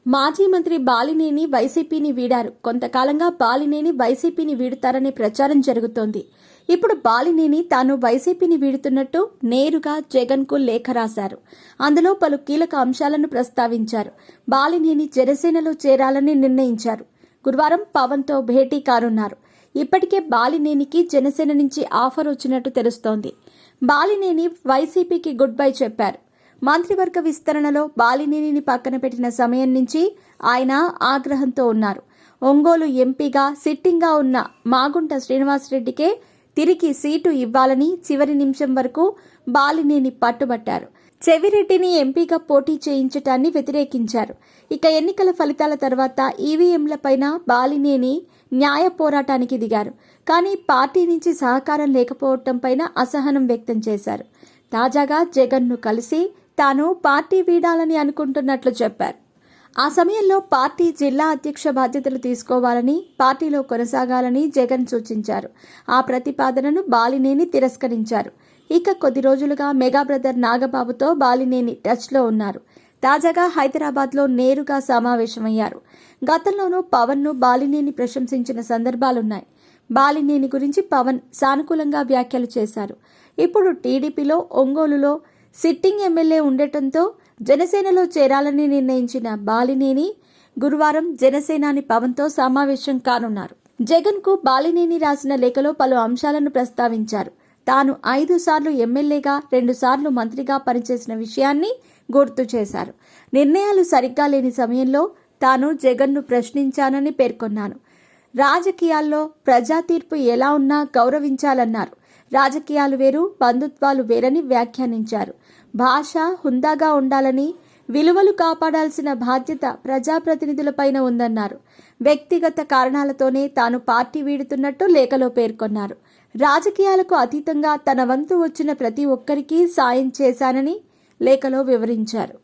మాజీ మంత్రి బాలినేని వైసీపీని వీడారు. కొంతకాలంగా బాలినేని వైసీపీని వీడుతారనే ప్రచారం జరుగుతోంది. ఇప్పుడు బాలినేని తాను వైసీపీని వీడుతున్నట్టు నేరుగా జగన్కు లేఖ రాశారు. అందులో పలు కీలక అంశాలను ప్రస్తావించారు. బాలినేని జనసేనలో చేరాలని నిర్ణయించారు. గురువారం పవన్తో భేటీ కానున్నారు. ఇప్పటికే బాలినేనికి జనసేన నుంచి ఆఫర్ వచ్చినట్టు తెలుస్తోంది. బాలినేని వైసీపీకి గుడ్ బై చెప్పారు. మంత్రివర్గ విస్తరణలో బాలినేనిని పక్కన పెట్టిన సమయం నుంచి ఆయన ఆగ్రహంతో ఉన్నారు. ఒంగోలు ఎంపీగా సిట్టింగ్గా ఉన్న మాగుంట శ్రీనివాసరెడ్డికే తిరిగి సీటు ఇవ్వాలని చివరి నిమిషం వరకు బాలినేని పట్టుబట్టారు. చెవిరెడ్డిని ఎంపీగా పోటీ చేయించటాన్ని వ్యతిరేకించారు. ఇక ఎన్నికల ఫలితాల తర్వాత ఈవీఎంలపైన బాలినేని న్యాయ పోరాటానికి దిగారు. కానీ పార్టీ నుంచి సహకారం లేకపోవటంపైన అసహనం వ్యక్తం చేశారు. తాజాగా జగన్ను కలిసి తాను పార్టీ వీడాలని అనుకుంటున్నట్లు చెప్పారు. ఆ సమయంలో పార్టీ జిల్లా అధ్యక్ష బాధ్యతలు తీసుకోవాలని, పార్టీలో కొనసాగాలని జగన్ సూచించారు. ఆ ప్రతిపాదనను బాలినేని తిరస్కరించారు. ఇక కొద్ది రోజులుగా మెగా బ్రదర్ నాగబాబుతో బాలినేని టచ్లో ఉన్నారు. తాజాగా హైదరాబాద్లో నేరుగా సమావేశమయ్యారు. గతంలోనూ పవన్ను బాలినేని ప్రశంసించిన సందర్భాలున్నాయి. బాలినేని గురించి పవన్ సానుకూలంగా వ్యాఖ్యలు చేశారు. ఇప్పుడు టీడీపీలో ఒంగోలులో సిట్టింగ్ ఎమ్మెల్యే ఉండటంతో జనసేనలో చేరాలని నిర్ణయించిన బాలినేని గురువారం జనసేనాని పవన్తో సమావేశం కానున్నారు. జగన్కు బాలినేని రాసిన లేఖలో పలు అంశాలను ప్రస్తావించారు. తాను 5 సార్లు ఎమ్మెల్యేగా 2 సార్లు మంత్రిగా పనిచేసిన విషయాన్ని గుర్తు చేశారు. నిర్ణయాలు సరిగ్గా లేని సమయంలో తాను జగన్ను ప్రశ్నించానని పేర్కొన్నాను. రాజకీయాల్లో ప్రజా తీర్పు ఎలా ఉన్నా గౌరవించాలన్నారు. రాజకీయాలు వేరు, బంధుత్వాలు వేరని వ్యాఖ్యానించారు. భాష హుందాగా ఉండాలని, విలువలు కాపాడాల్సిన బాధ్యత ప్రజాప్రతినిధులపైన ఉందన్నారు. వ్యక్తిగత కారణాలతోనే తాను పార్టీ వీడుతున్నట్టు లేఖలో పేర్కొన్నారు. రాజకీయాలకు అతీతంగా తన వంతు వచ్చిన ప్రతి ఒక్కరికి సాయం చేశానని లేఖలో వివరించారు.